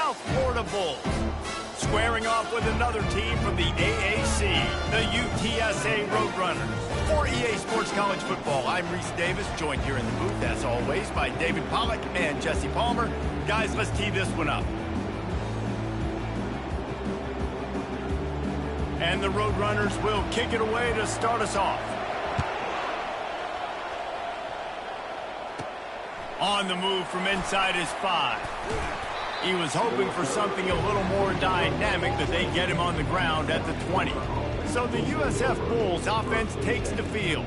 South Florida Bulls. Squaring off with another team from the AAC, the UTSA Roadrunners. For EA Sports College Football, I'm Reese Davis, joined here in the booth, as always, by David Pollack and Jesse Palmer. Guys, let's tee this one up. And the Roadrunners will kick it away to start us off. On the move from inside his 5. He was hoping for something a little more dynamic, but they get him on the ground at the 20. So the USF Bulls offense takes the field.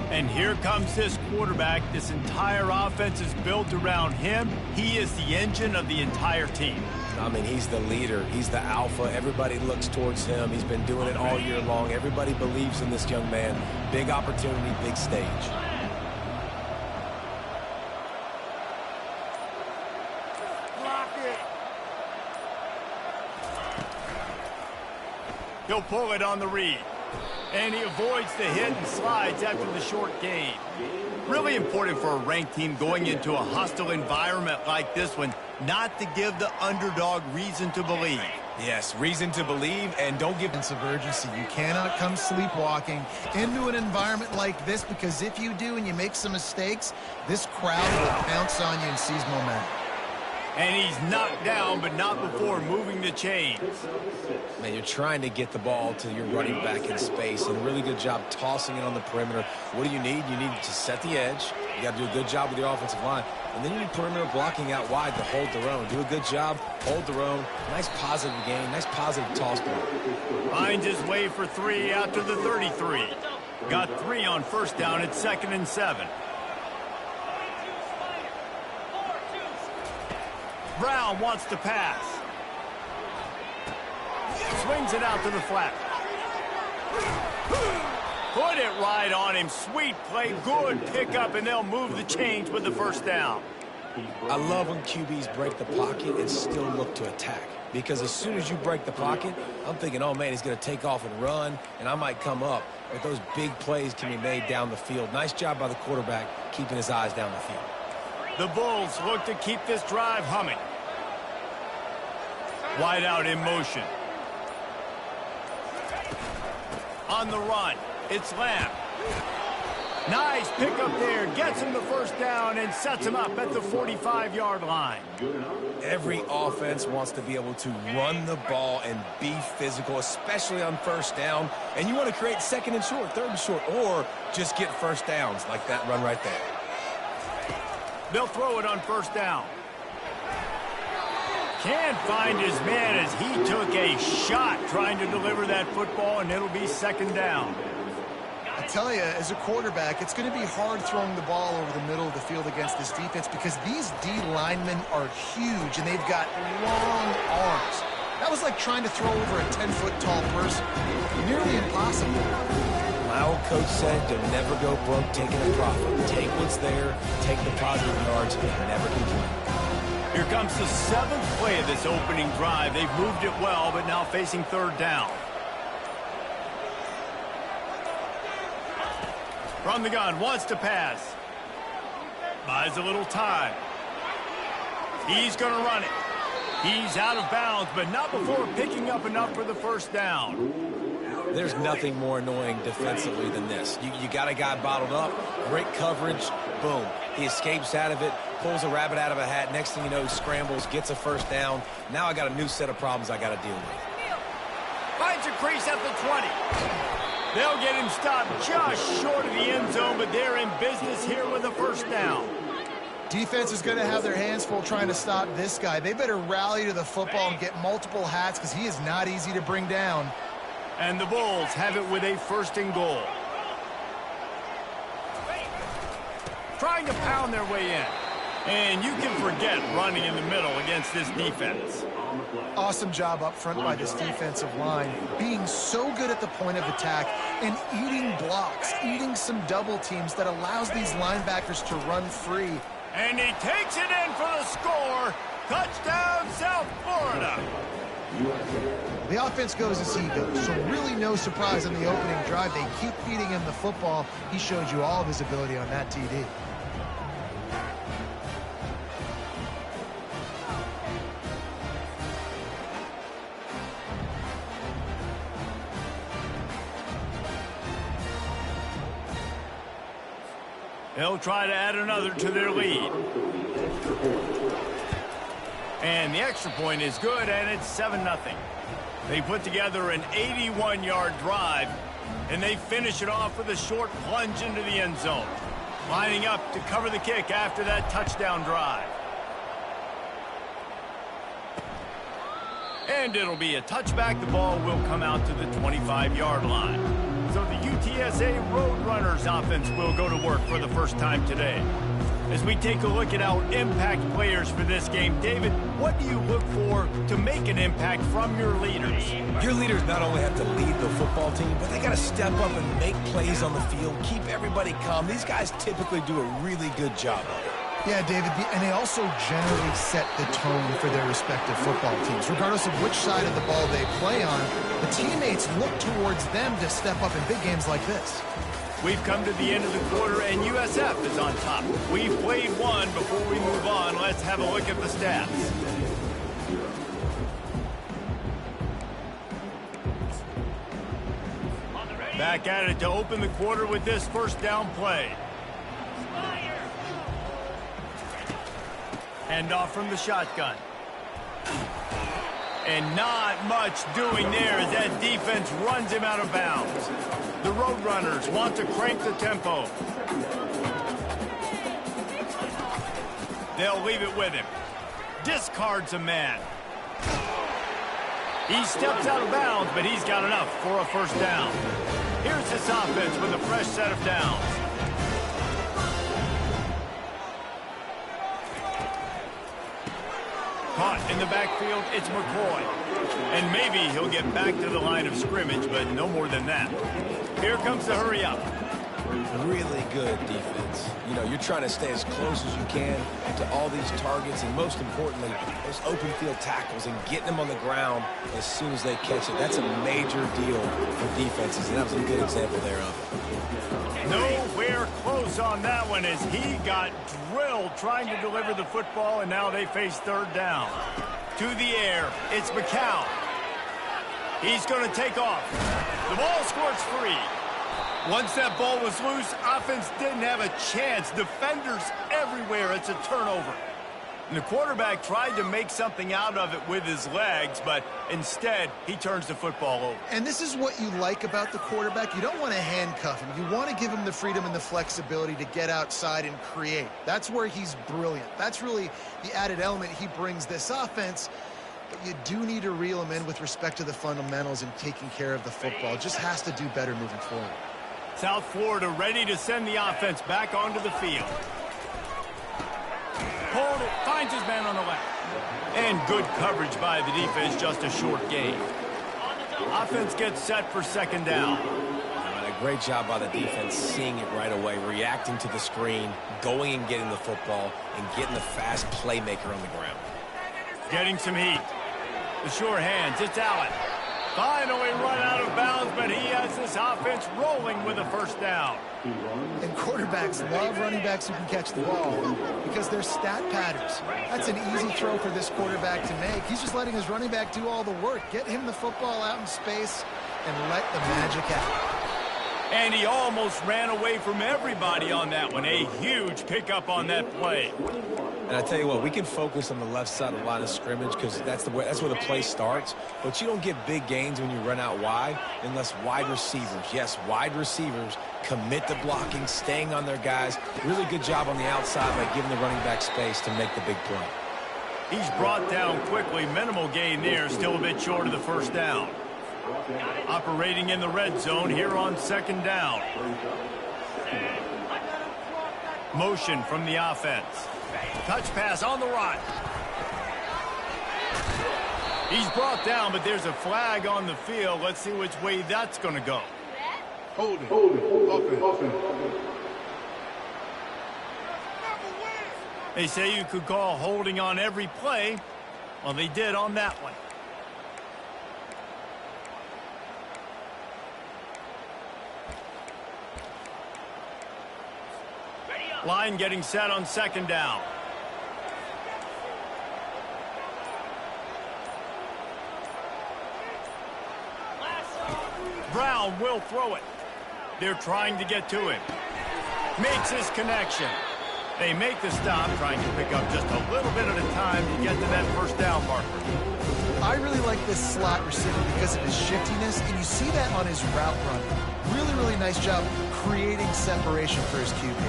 And here comes this quarterback. This entire offense is built around him. He is the engine of the entire team. I mean, he's the leader. He's the alpha. Everybody looks towards him. He's been doing it all year long. Everybody believes in this young man. Big opportunity, big stage. He'll pull it on the read. And he avoids the hit and slides after the short gain. Really important for a ranked team going into a hostile environment like this one, not to give the underdog reason to believe. Yes, reason to believe, and don't give sense of urgency. You cannot come sleepwalking into an environment like this, because if you do and you make some mistakes, this crowd will pounce on you and seize momentum. And he's knocked down, but not before moving the chains. Man, you're trying to get the ball to your running back in space, and a really good job tossing it on the perimeter. What do you need? You need to set the edge. You got to do a good job with your offensive line. And then you need perimeter blocking out wide to hold their own. Do a good job, hold their own. Nice positive gain, nice positive toss ball. Finds his way for 3 after the 33. Got 3 on first down at 2nd and 7. Brown wants to pass. Swings it out to the flat. Put it right on him. Sweet play, good pickup, and they'll move the chains with the first down. I love when QBs break the pocket and still look to attack. Because as soon as you break the pocket, I'm thinking, oh, man, he's going to take off and run, and I might come up. But those big plays can be made down the field. Nice job by the quarterback keeping his eyes down the field. The Bulls look to keep this drive humming. Wide out in motion. On the run, it's Lamb. Nice pickup there. Gets him the first down and sets him up at the 45-yard line. Every offense wants to be able to run the ball and be physical, especially on first down. And you want to create 2nd and short, 3rd and short, or just get first downs like that run right there. They'll throw it on first down. Can't find his man as he took a shot trying to deliver that football, and it'll be 2nd down. I tell you, as a quarterback, it's going to be hard throwing the ball over the middle of the field against this defense, because these D linemen are huge and they've got long arms. That was like trying to throw over a 10-foot tall person. Nearly impossible. My old coach said, you'll never go broke taking a profit. Take what's there, take the positive yards, and never complain. Here comes the 7th play of this opening drive. They've moved it well, but now facing 3rd down. From the gun, wants to pass. Buys a little time. He's going to run it. He's out of bounds, but not before picking up enough for the first down. There's nothing more annoying defensively than this. You got a guy bottled up, great coverage, boom. He escapes out of it, pulls a rabbit out of a hat. Next thing you know, he scrambles, gets a first down. Now I got a new set of problems I got to deal with. Finds a crease at the 20. They'll get him stopped just short of the end zone, but they're in business here with a first down. Defense is going to have their hands full trying to stop this guy. They better rally to the football and get multiple hats, because he is not easy to bring down. And the Bulls have it with a 1st and goal. Trying to pound their way in. And you can forget running in the middle against this defense. Awesome job up front by this defensive line, being so good at the point of attack and eating blocks, eating some double teams that allows these linebackers to run free. And he takes it in for the score. Touchdown, South Florida. The offense goes as he goes, so really no surprise on the opening drive. They keep feeding him the football. He showed you all of his ability on that TD. They'll try to add another to their lead. And the extra point is good, and it's 7-0. They put together an 81-yard drive, and they finish it off with a short plunge into the end zone, lining up to cover the kick after that touchdown drive. And it'll be a touchback. The ball will come out to the 25-yard line. So the UTSA Roadrunners offense will go to work for the first time today. As we take a look at our impact players for this game, David, what do you look for to make an impact from your leaders? Your leaders not only have to lead the football team, but they got to step up and make plays on the field, keep everybody calm. These guys typically do a really good job of it. Yeah, David, and they also generally set the tone for their respective football teams. Regardless of which side of the ball they play on, the teammates look towards them to step up in big games like this. We've come to the end of the quarter, and USF is on top. We've played one. Before we move on, let's have a look at the stats. Back at it to open the quarter with this first down play. Handoff from the shotgun. And not much doing there as that defense runs him out of bounds. The Roadrunners want to crank the tempo. They'll leave it with him. Discards a man. He steps out of bounds, but he's got enough for a first down. Here's his offense with a fresh set of downs. Caught in the backfield, it's McCoy. And maybe he'll get back to the line of scrimmage, but no more than that. Here comes the hurry up. Really good defense. You know, you're trying to stay as close as you can to all these targets, and most importantly, those open field tackles and getting them on the ground as soon as they catch it. That's a major deal for defenses, and that was a good example there of it. Nowhere close on that one as he got drilled trying to deliver the football, and now they face third down. To the air, it's McCown. He's going to take off. The ball squirts free. Once that ball was loose, offense didn't have a chance. Defenders everywhere. It's a turnover. And the quarterback tried to make something out of it with his legs, but instead, he turns the football over. And this is what you like about the quarterback. You don't want to handcuff him. You want to give him the freedom and the flexibility to get outside and create. That's where he's brilliant. That's really the added element he brings this offense. But you do need to reel him in with respect to the fundamentals and taking care of the football. Just has to do better moving forward. South Florida ready to send the offense back onto the field. Hold it, finds his man on the left. And good coverage by the defense, just a short gain. Offense gets set for second down. A great job by the defense seeing it right away, reacting to the screen, going and getting the football, and getting the fast playmaker on the ground. Getting some heat. The sure hands, it's Allen. Finally run out of bounds, but he has this offense rolling with a first down. And quarterbacks love running backs who can catch the ball because they're stat patterns. That's an easy throw for this quarterback to make. He's just letting his running back do all the work. Get him the football out in space and let the magic happen. And he almost ran away from everybody on that one. A huge pickup on that play. And I tell you what, we can focus on the left side of the line of scrimmage because that's where the play starts. But you don't get big gains when you run out wide unless wide receivers, yes, wide receivers, commit to blocking, staying on their guys. Really good job on the outside by giving the running back space to make the big play. He's brought down quickly. Minimal gain there, still a bit short of the first down. Operating in the red zone here on second down. Motion from the offense. Touch pass on the right. He's brought down, but there's a flag on the field. Let's see which way that's going to go. Hold it. Offense. They say you could call holding on every play. Well, they did on that one. Line getting set on second down. Brown will throw it. They're trying to get to him. Makes his connection. They make the stop, trying to pick up just a little bit at a time to get to that first down marker. I really like this slot receiver because of his shiftiness, and you see that on his route run. Really, really nice job creating separation for his QB.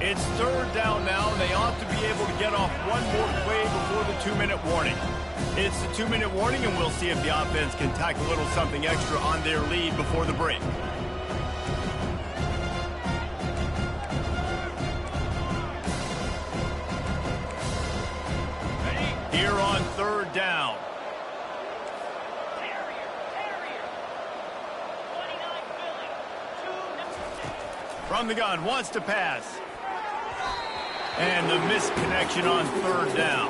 It's third down now, and they ought to be able to get off one more play before the 2-minute warning. It's the 2-minute warning, and we'll see if the offense can tack a little something extra on their lead before the break. Here on third down. From the gun, wants to pass. And the misconnection on third down.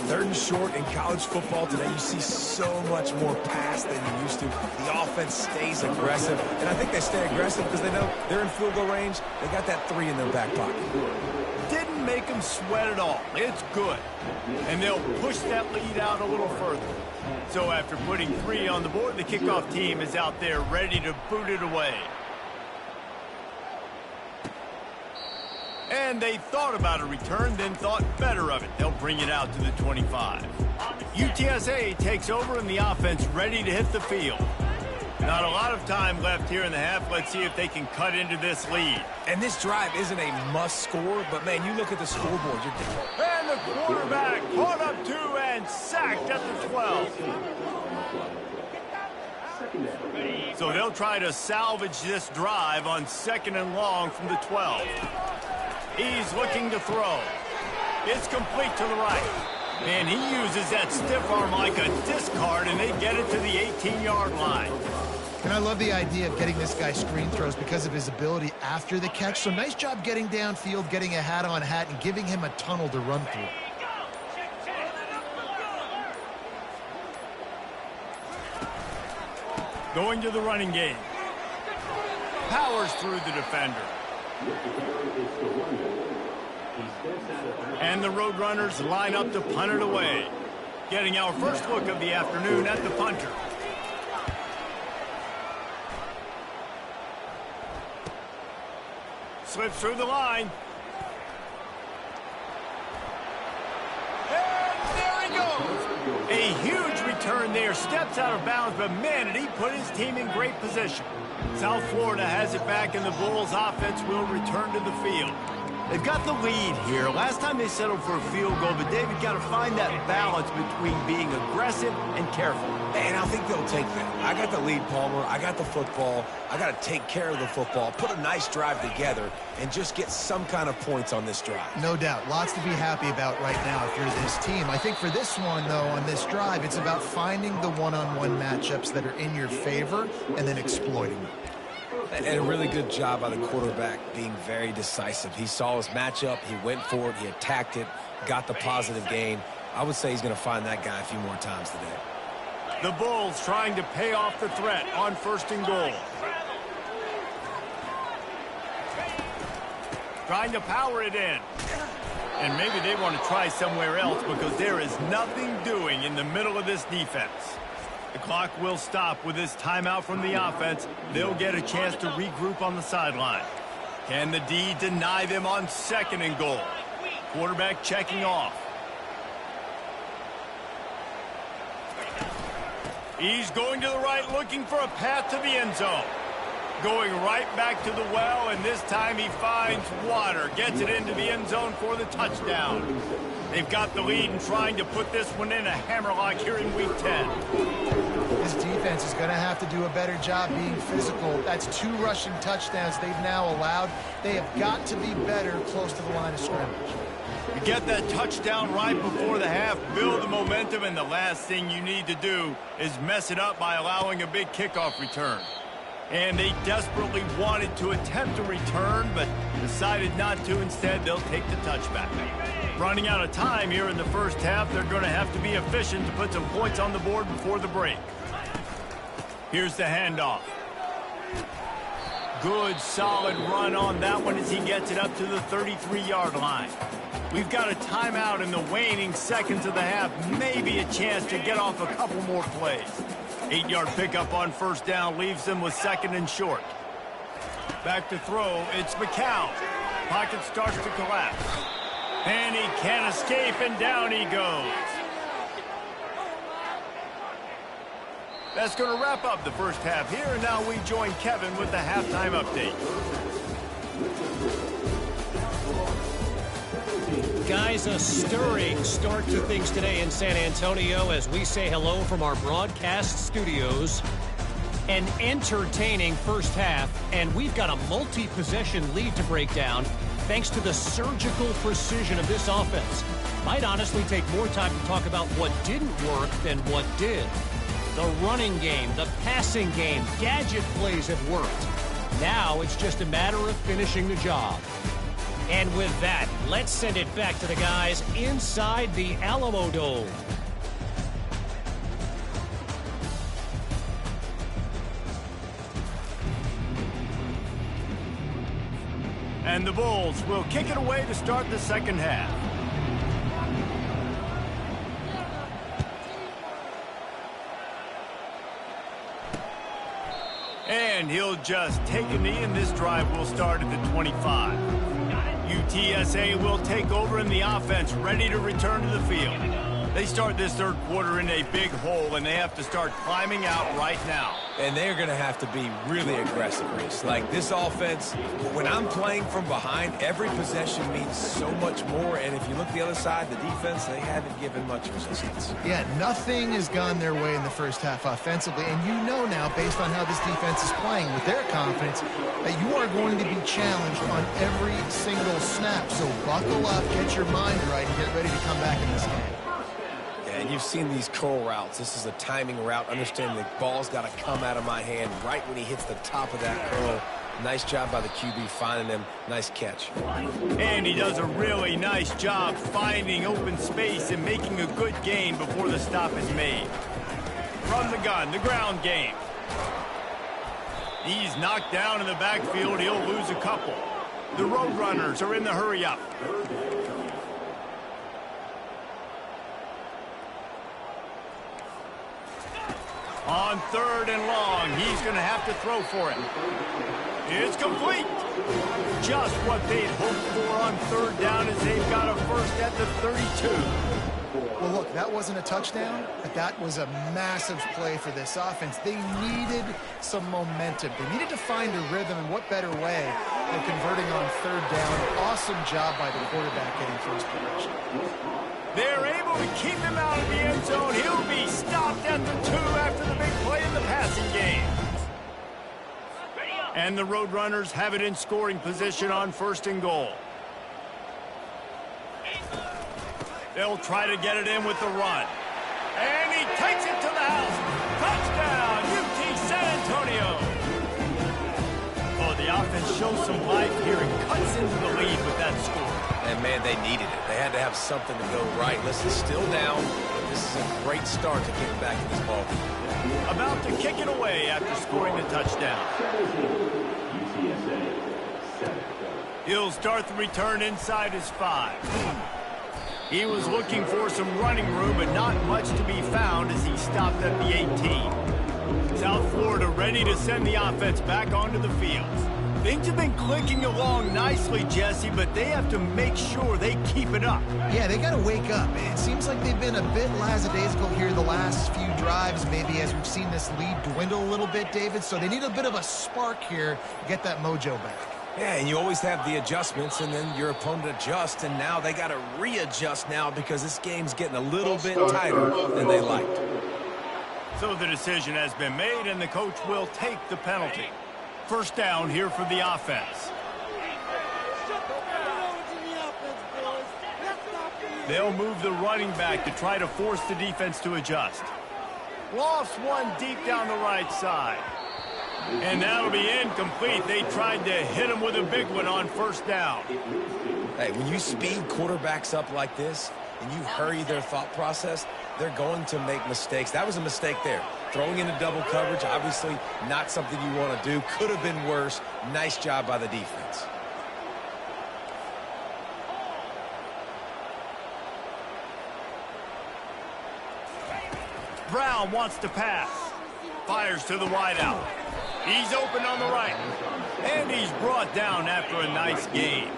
Third and short in college football today, you see so much more pass than you used to. The offense stays aggressive, and I think they stay aggressive because they know they're in field goal range. They got that 3 in their back pocket. Didn't make them sweat at all. It's good. And they'll push that lead out a little further. So after putting 3 on the board, the kickoff team is out there ready to boot it away. And they thought about a return, then thought better of it. They'll bring it out to the 25. UTSA takes over and the offense ready to hit the field. Not a lot of time left here in the half. Let's see if they can cut into this lead. And this drive isn't a must score, but man, you look at the scoreboard. And the quarterback caught up to and sacked at the 12. So they'll try to salvage this drive on 2nd and long from the 12. He's looking to throw. It's complete to the right. And he uses that stiff arm like a discard, and they get it to the 18-yard line. And I love the idea of getting this guy screen throws because of his ability after the catch. So nice job getting downfield, getting a hat-on-hat, and giving him a tunnel to run through. Going to the running game. Powers through the defender. And the Roadrunners line up to punt it away. Getting our first look of the afternoon at the punter. Slips through the line. And there he goes. A huge return there. Steps out of bounds, but man, did he put his team in great position. South Florida has it back, and the Bulls offense will return to the field. They've got the lead here. Last time they settled for a field goal, but David got to find that balance between being aggressive and careful. And I think they'll take that. I got the lead, Palmer. I got the football. I got to take care of the football, put a nice drive together, and just get some kind of points on this drive. No doubt. Lots to be happy about right now if you're this team. I think for this one, though, on this drive, it's about finding the one-on-one matchups that are in your favor and then exploiting them. And a really good job by the quarterback being very decisive. He saw his matchup, he went for it, he attacked it, got the positive gain. I would say he's going to find that guy a few more times today. The Bulls trying to pay off the threat on 1st and goal. Trying to power it in. And maybe they want to try somewhere else because there is nothing doing in the middle of this defense. The clock will stop with this timeout from the offense. They'll get a chance to regroup on the sideline. Can the D deny them on 2nd and goal? Quarterback checking off. He's going to the right, looking for a path to the end zone. Going right back to the well, and this time he finds water. Gets it into the end zone for the touchdown. They've got the lead and trying to put this one in a hammerlock here in Week 10. This defense is going to have to do a better job being physical. That's 2 rushing touchdowns they've now allowed. They have got to be better close to the line of scrimmage. You get that touchdown right before the half, build the momentum, and the last thing you need to do is mess it up by allowing a big kickoff return. And they desperately wanted to attempt a return, but decided not to. Instead, they'll take the touchback. Running out of time here in the first half, they're going to have to be efficient to put some points on the board before the break. Here's the handoff. Good, solid run on that one as he gets it up to the 33-yard line. We've got a timeout in the waning seconds of the half. Maybe a chance to get off a couple more plays. 8-yard pickup on 1st down leaves them with 2nd and short. Back to throw, it's McCown. Pocket starts to collapse. And he can't escape, and down he goes. That's going to wrap up the first half here, and now we join Kevin with the halftime update. Guys, a stirring start to things today in San Antonio as we say hello from our broadcast studios. An entertaining first half, and we've got a multi-possession lead to break down thanks to the surgical precision of this offense. Might honestly take more time to talk about what didn't work than what did. The running game, the passing game, gadget plays have worked. Now it's just a matter of finishing the job. And with that, let's send it back to the guys inside the Alamo Dome. And the Bulls will kick it away to start the second half. And he'll just take a knee, and this drive will start at the 25. UTSA will take over in the offense, ready to return to the field. They start this third quarter in a big hole, and they have to start climbing out right now. And they're going to have to be really aggressive, Reese. Like this offense, when I'm playing from behind, every possession means so much more. And if you look the other side, the defense, they haven't given much resistance. Yeah, nothing has gone their way in the first half offensively. And you know now, based on how this defense is playing with their confidence, that you are going to be challenged on every single snap. So buckle up, get your mind right, and get ready to come back in this game. And you've seen these curl routes. This is a timing route. Understand the ball's got to come out of my hand right when he hits the top of that curl. Nice job by the QB finding him. Nice catch. And he does a really nice job finding open space and making a good gain before the stop is made. From the gun, the ground game. He's knocked down in the backfield. He'll lose a couple. The Roadrunners are in the hurry up. On third and long, he's going to have to throw for it. It's complete. Just what they'd hoped for on third down as they've got a first at the 32. Well, look, that wasn't a touchdown, but that was a massive play for this offense. They needed some momentum. They needed to find a rhythm, and what better way than converting on third down. Awesome job by the quarterback getting first position. They're able to keep him out of the end zone. He'll be stopped at the 2 after the big play in the passing game. And the Roadrunners have it in scoring position on first and goal. They'll try to get it in with the run. And he takes it to the house. Touchdown, UT San Antonio. Oh, the offense shows some life here and cuts into the lead with that score. And, man, they needed it. They had to have something to go right. Listen, still down. This is a great start to getting back in this ball game. About to kick it away after scoring the touchdown. He'll start the return inside his 5. He was looking for some running room, but not much to be found as he stopped at the 18. South Florida ready to send the offense back onto the field. Things have been clicking along nicely, Jesse, but they have to make sure they keep it up. Yeah, they got to wake up. It seems like they've been a bit lackadaisical here the last few drives, maybe as we've seen this lead dwindle a little bit, David. So they need a bit of a spark here to get that mojo back. Yeah, and you always have the adjustments, and then your opponent adjusts, and now they got to readjust now because this game's getting a little bit tighter than they liked. So the decision has been made, and the coach will take the penalty. First down here for the offense. They'll move the running back to try to force the defense to adjust. Lofts one deep down the right side. And that'll be incomplete. They tried to hit him with a big one on first down. Hey, when you speed quarterbacks up like this and you hurry their thought process, they're going to make mistakes. That was a mistake there. Throwing into double coverage, obviously not something you want to do. Could have been worse. Nice job by the defense. Brown wants to pass. Fires to the wideout. He's open on the right. And he's brought down after a nice gain.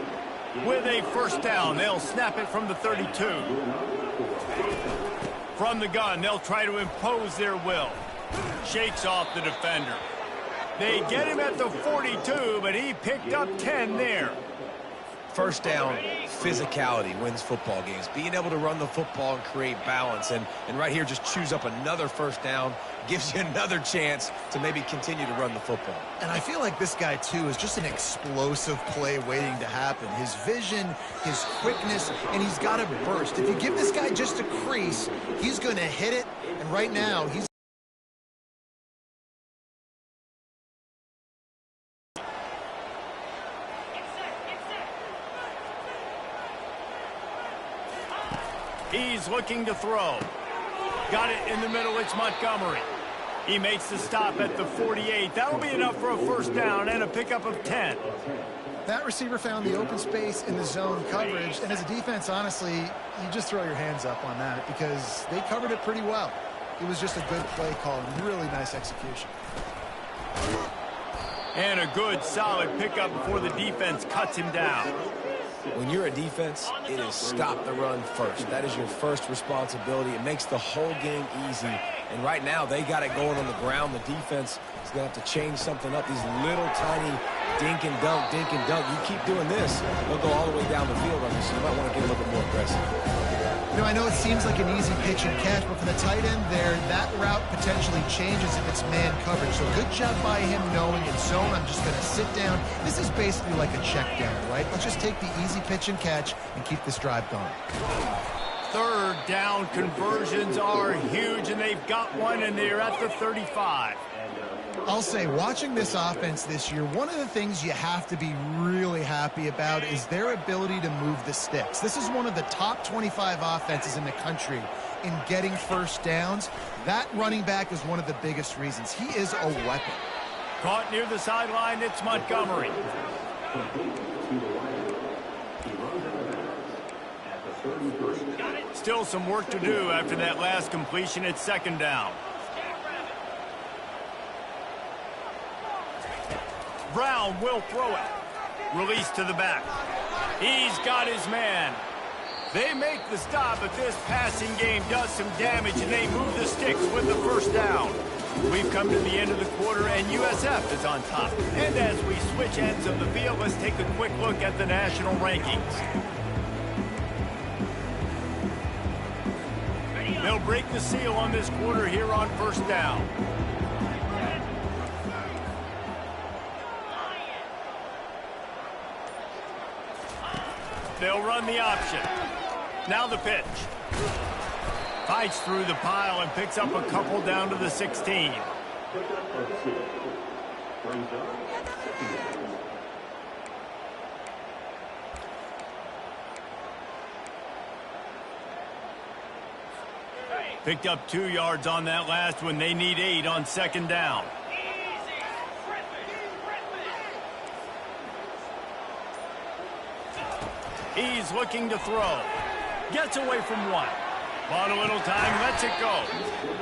With a first down, they'll snap it from the 32. From the gun, they'll try to impose their will. Shakes off the defender. They get him at the 42, but he picked up 10 there. First down, physicality wins football games. Being able to run the football and create balance. And right here, just choose up another first down, gives you another chance to maybe continue to run the football. And I feel like this guy, too, is just an explosive play waiting to happen. His vision, his quickness, and he's got a burst. If you give this guy just a crease, he's going to hit it. And right now, he's... He's looking to throw. Got it in the middle. It's Montgomery. He makes the stop at the 48. That'll be enough for a first down and a pickup of 10. That receiver found the open space in the zone coverage. And as a defense, honestly, you just throw your hands up on that because they covered it pretty well. It was just a good play call and really nice execution. And a good, solid pickup before the defense cuts him down. When you're a defense, it is stop the run first. That is your first responsibility. It makes the whole game easy. And right now, they got it going on the ground. The defense is going to have to change something up. These little tiny dink and dunk, dink and dunk. You keep doing this, they'll go all the way down the field on you, so you might want to get a little bit more aggressive. You know, I know it seems like an easy pitch and catch, but for the tight end there, that route potentially changes if it's man coverage. So good job by him knowing in zone, I'm just going to sit down. This is basically like a check down, right? Let's just take the easy pitch and catch and keep this drive going. Third down conversions are huge, and they've got one, and they're at the 35. I'll say, watching this offense this year, one of the things you have to be really happy about is their ability to move the sticks. This is one of the top 25 offenses in the country in getting first downs. That running back is one of the biggest reasons. He is a weapon. Caught near the sideline, it's Montgomery. Still some work to do after that last completion. It's second down. Brown will throw it. Release to the back. He's got his man. They make the stop, but this passing game does some damage, and they move the sticks with the first down. We've come to the end of the quarter, and USF is on top. And as we switch ends of the field, let's take a quick look at the national rankings. They'll break the seal on this quarter here on first down. They'll run the option. Now the pitch. Fights through the pile and picks up a couple down to the 16. Picked up 2 yards on that last one. They need 8 on second down. He's looking to throw. Gets away from one. Bought a little time, lets it go.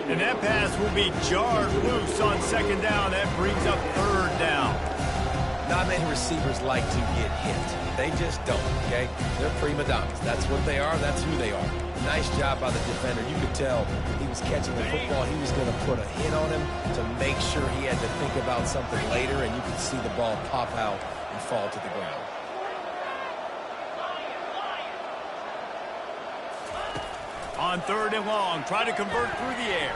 And that pass will be jarred loose on second down. That brings up third down. Not many receivers like to get hit. They just don't, okay? They're prima donnas. That's what they are. That's who they are. Nice job by the defender. You could tell he was catching the football. He was going to put a hit on him to make sure he had to think about something later, and you could see the ball pop out and fall to the ground. On third and long, try to convert through the air.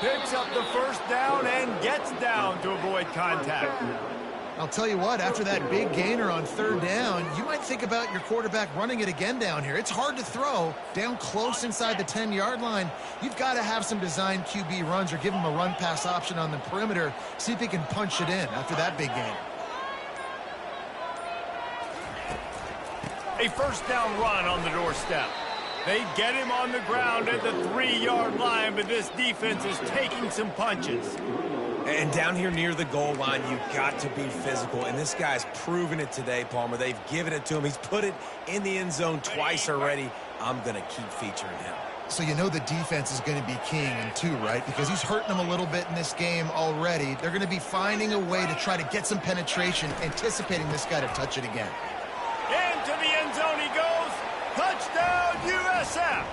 Picks up the first down and gets down to avoid contact. I'll tell you what, after that big gainer on third down, you might think about your quarterback running it again down here. It's hard to throw down close inside the 10-yard line. You've got to have some designed QB runs or give him a run-pass option on the perimeter. See if he can punch it in after that big gain. A first down run on the doorstep. They get him on the ground at the 3-yard line, but this defense is taking some punches. And down here near the goal line, you've got to be physical. And this guy's proven it today, Palmer. They've given it to him. He's put it in the end zone twice already. I'm going to keep featuring him. So you know the defense is going to be king in 2, right? Because he's hurting them a little bit in this game already. They're going to be finding a way to try to get some penetration, anticipating this guy to touch it again. Into the end zone he goes. Touchdown, USF.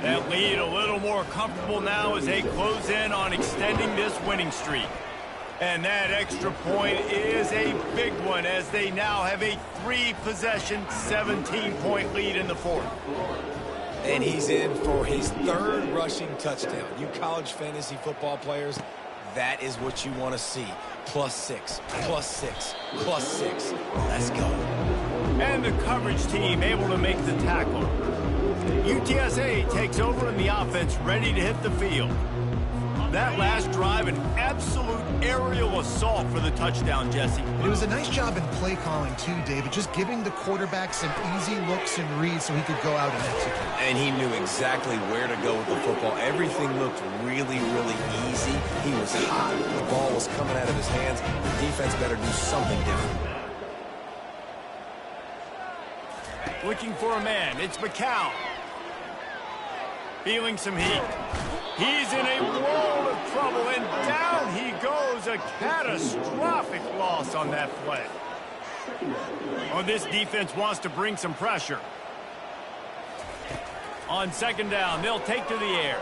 That lead a little more comfortable now as they close in on extending this winning streak. And that extra point is a big one as they now have a 3-possession, 17-point lead in the 4th. And he's in for his 3rd rushing touchdown. You college fantasy football players, that is what you want to see. +6, +6, +6. Let's go. And the coverage team able to make the tackle. UTSA takes over in the offense, ready to hit the field. That last drive, an absolute aerial assault for the touchdown, Jesse. It was a nice job in play calling, too, David, just giving the quarterback some easy looks and reads so he could go out and execute. And he knew exactly where to go with the football. Everything looked really, really easy. He was hot. The ball was coming out of his hands. The defense better do something different. Looking for a man. It's McCown. Feeling some heat. He's in a world of trouble, and down he goes. A catastrophic loss on that play. Oh, this defense wants to bring some pressure. On 2nd down, they'll take to the air.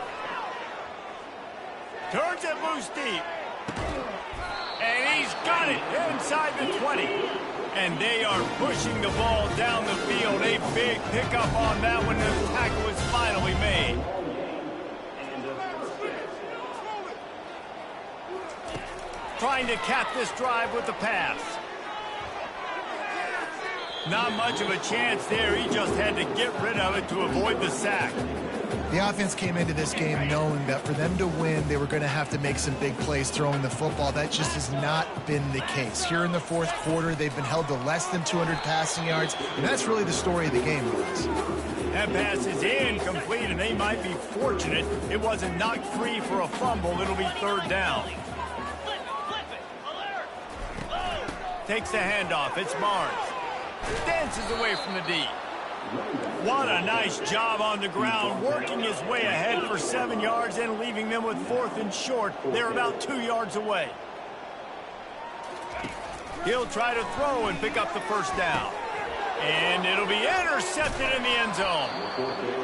Turns it loose deep. And he's got it inside the 20. And they are pushing the ball down the field. A big pickup on that one. The tackle is finally made. Trying to cap this drive with the pass. Not much of a chance there. He just had to get rid of it to avoid the sack. The offense came into this game knowing that for them to win, they were going to have to make some big plays throwing the football. That just has not been the case. Here in the 4th quarter, they've been held to less than 200 passing yards, and that's really the story of the game, guys. That pass is incomplete, and they might be fortunate it wasn't knocked free for a fumble. It'll be 3rd down. Takes the handoff. It's Barnes. Dances away from the D. What a nice job on the ground, working his way ahead for 7 yards and leaving them with 4th and short. They're about 2 yards away. He'll try to throw and pick up the 1st down. And it'll be intercepted in the end zone.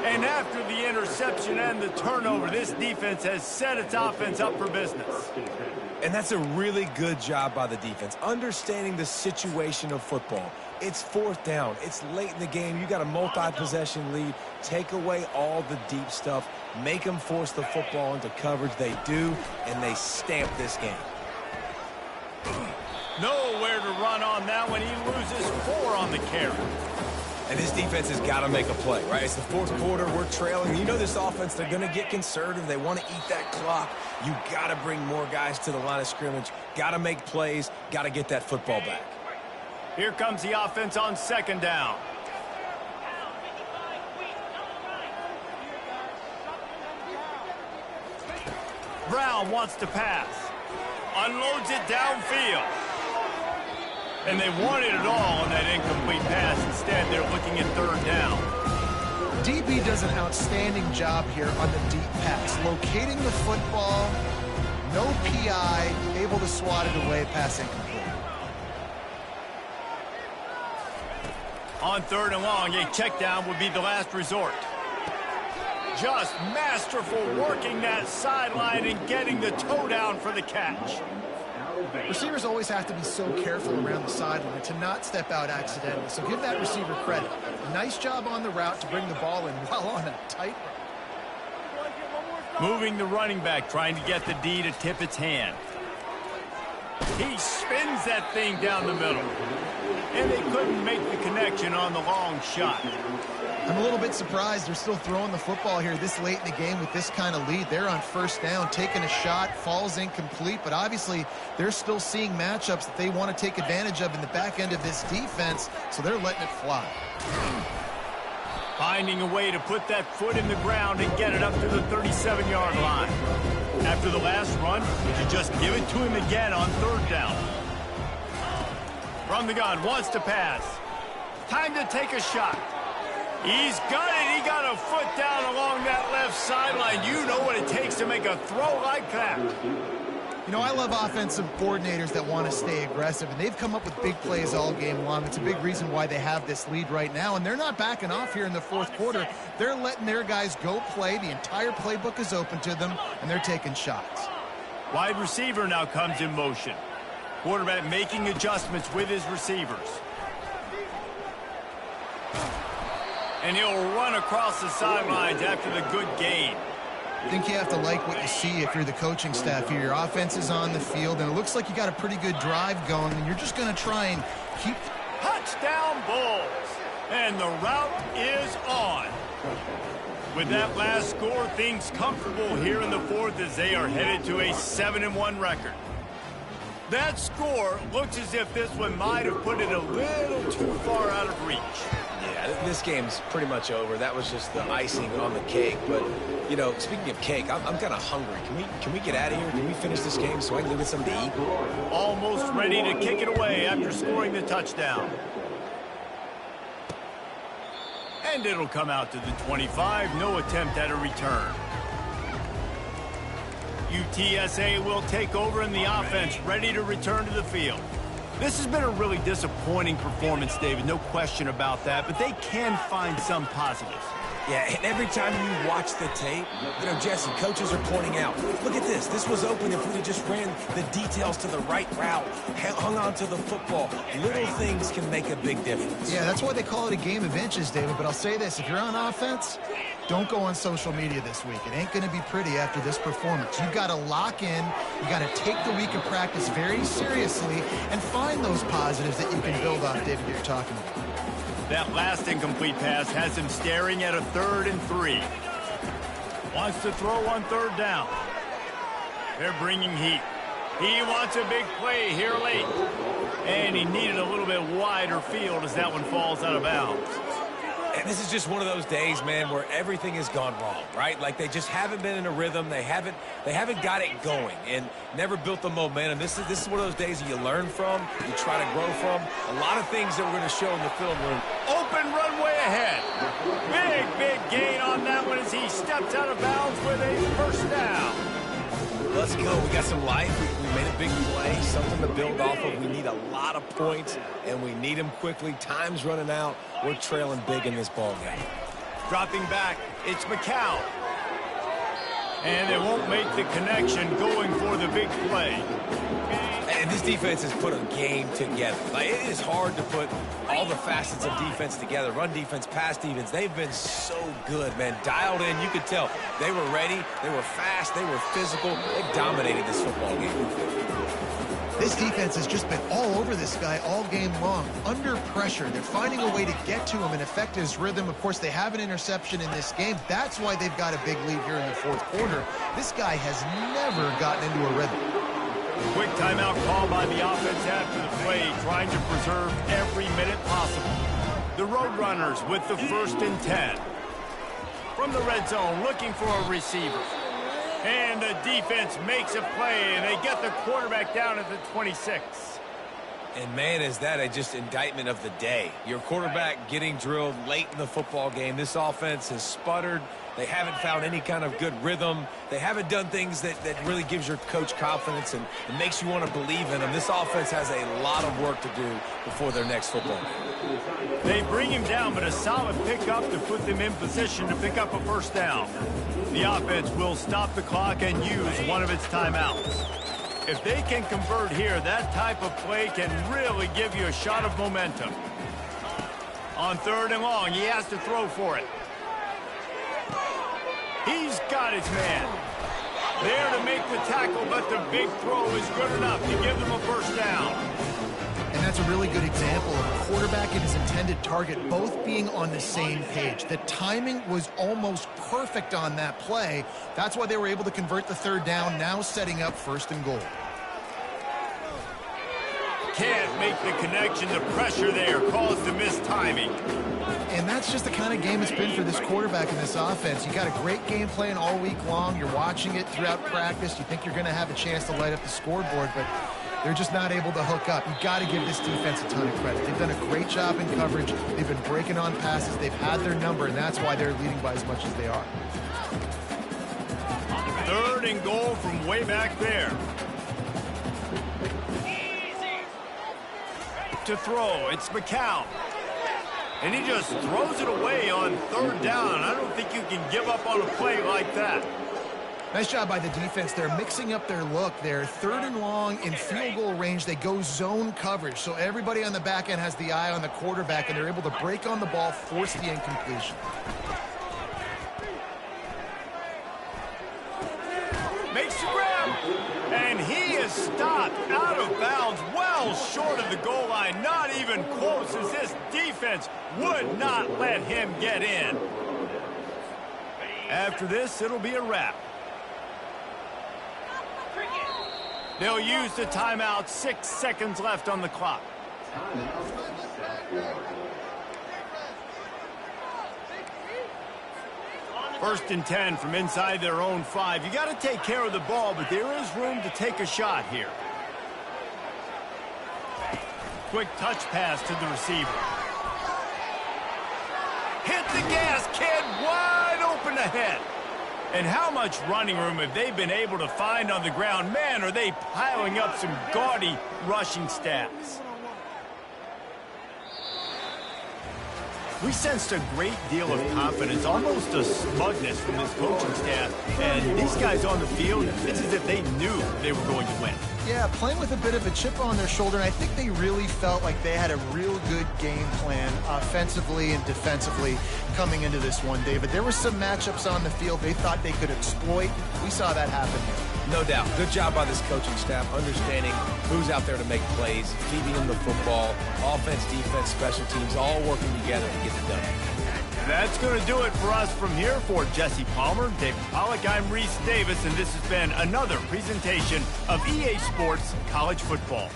And after the interception and the turnover, this defense has set its offense up for business. And that's a really good job by the defense, understanding the situation of football. It's 4th down. It's late in the game. You got a multi-possession lead. Take away all the deep stuff. Make them force the football into coverage. They do, and they stamp this game. Nowhere to run on that one. He loses 4 on the carry. And this defense has got to make a play, right? It's the 4th quarter. We're trailing. You know this offense, they're going to get conservative. They want to eat that clock. You got to bring more guys to the line of scrimmage. Got to make plays. Got to get that football back. Here comes the offense on 2nd down. Brown wants to pass. Unloads it downfield. And they wanted it all on that incomplete pass. Instead, they're looking at 3rd down. DB does an outstanding job here on the deep pass. Locating the football, no PI, able to swat it away, pass incomplete. On 3rd and long, a check down would be the last resort. Just masterful working that sideline and getting the toe down for the catch. Receivers always have to be so careful around the sideline to not step out accidentally, so give that receiver credit. Nice job on the route to bring the ball in while on a tight route. Moving the running back, trying to get the D to tip its hand. He spins that thing down the middle. And they couldn't make the connection on the long shot. I'm a little bit surprised they're still throwing the football here this late in the game with this kind of lead. They're on 1st down, taking a shot, falls incomplete, but obviously they're still seeing matchups that they want to take advantage of in the back end of this defense, so they're letting it fly. Finding a way to put that foot in the ground and get it up to the 37-yard line. After the last run, would you just give it to him again on 3rd down? From the gun, wants to pass. Time to take a shot. He's got it. He got a foot down along line, you know what it takes to make a throw like that. You know, I love offensive coordinators that want to stay aggressive, and they've come up with big plays all game long. It's a big reason why they have this lead right now, and they're not backing off here in the fourth quarter. They're letting their guys go play. The entire playbook is open to them, and they're taking shots. Wide receiver now comes in motion. Quarterback making adjustments with his receivers. And he'll run across the sidelines after the good gain. I think you have to like what you see if you're the coaching staff here. Your offense is on the field, and it looks like you got a pretty good drive going, and you're just going to try and keep... Touchdown Bulls! And the route is on. With that last score, things comfortable here in the fourth as they are headed to a 7-1 record. That score looks as if this one might have put it a little too far out of reach. Yeah, this game's pretty much over. That was just the icing on the cake. But, you know, speaking of cake, I'm kind of hungry. Can we get out of here? Can we finish this game so I can go get something to eat? Almost ready to kick it away after scoring the touchdown. And it'll come out to the 25. No attempt at a return. UTSA will take over in the offense, ready to return to the field. This has been a really disappointing performance, David, no question about that, but they can find some positives. Yeah, and every time you watch the tape, you know, Jesse, coaches are pointing out, look at this. This was open if we just ran the details to the right route, hung on to the football. Little things can make a big difference. Yeah, that's why they call it a game of inches, David. But I'll say this, if you're on offense, don't go on social media this week. It ain't going to be pretty after this performance. You've got to lock in. You got to take the week of practice very seriously and find those positives that you can build off, David, you're talking about. That last incomplete pass has him staring at a 3rd and 3. Wants to throw on 3rd down. They're bringing heat. He wants a big play here late. And he needed a little bit wider field as that one falls out of bounds. And this is just one of those days, man, where everything has gone wrong, right? Like they just haven't been in a rhythm. They haven't got it going and never built the momentum. This is one of those days that you learn from, you try to grow from. A lot of things that we're going to show in the film room. Open runway ahead. Big gain on that one as he steps out of bounds with a 1st down. Let's go. We got some life. We made a big play, something to build off of. We need a lot of points, and we need them quickly. Time's running out. We're trailing big in this ball game. Dropping back, it's McCown. And they won't make the connection going for the big play. And this defense has put a game together. Like, it is hard to put all the facets of defense together. Run defense, pass defense. They've been so good, man. Dialed in. You could tell they were ready. They were fast. They were physical. They've dominated this football game. This defense has just been all over this guy all game long. Under pressure. They're finding a way to get to him and affect his rhythm. Of course, they have an interception in this game. That's why they've got a big lead here in the 4th quarter. This guy has never gotten into a rhythm. Quick timeout call by the offense after the play, trying to preserve every minute possible. The Roadrunners with the 1st and 10. From the red zone, looking for a receiver. And the defense makes a play, and they get the quarterback down at the 26. And, man, is that a just indictment of the day. Your quarterback getting drilled late in the football game. This offense has sputtered. They haven't found any kind of good rhythm. They haven't done things that really gives your coach confidence and makes you want to believe in them. This offense has a lot of work to do before their next football game. They bring him down, but a solid pickup to put them in position to pick up a 1st down. The offense will stop the clock and use one of its timeouts. If they can convert here, that type of play can really give you a shot of momentum. On 3rd and long, he has to throw for it. He's got his man. There to make the tackle, but the big throw is good enough to give them a 1st down. And that's a really good example of a quarterback and his intended target both being on the same page. The timing was almost perfect on that play. That's why they were able to convert the 3rd down, now setting up 1st and goal. Can't make the connection. The pressure there caused the missed timing. And that's just the kind of game it's been for this quarterback in this offense. You got a great game plan all week long. You're watching it throughout practice. You think you're going to have a chance to light up the scoreboard, but they're just not able to hook up. You've got to give this defense a ton of credit. They've done a great job in coverage. They've been breaking on passes. They've had their number, and that's why they're leading by as much as they are. 3rd and goal from way back there. To throw, it's McCown. And he just throws it away on 3rd down. I don't think you can give up on a play like that. Nice job by the defense. They're mixing up their look. They're 3rd and long in field goal range. They go zone coverage. So everybody on the back end has the eye on the quarterback, and they're able to break on the ball, force the incompletion. Makes the grab. And he is stopped out of bounds, well short of the goal line. Not even close, as this defense would not let him get in. After this, it'll be a wrap. They'll use the timeout. 6 seconds left on the clock. First and 10 from inside their own 5. You got to take care of the ball, but there is room to take a shot here. Quick touch pass to the receiver. Hit the gas, kid. Wide open ahead. And how much running room have they been able to find on the ground? Man, are they piling up some gaudy rushing stats. We sensed a great deal of confidence, almost a smugness from this coaching staff. And these guys on the field, it's as if they knew they were going to win. Yeah, playing with a bit of a chip on their shoulder, and I think they really felt like they had a real good game plan offensively and defensively coming into this one, David. There were some matchups on the field they thought they could exploit. We saw that happen here. No doubt. Good job by this coaching staff, understanding who's out there to make plays, feeding them the football, offense, defense, special teams, all working together to get it done. That's going to do it for us from here. For Jesse Palmer, David Pollack, I'm Reese Davis, and this has been another presentation of EA Sports College Football.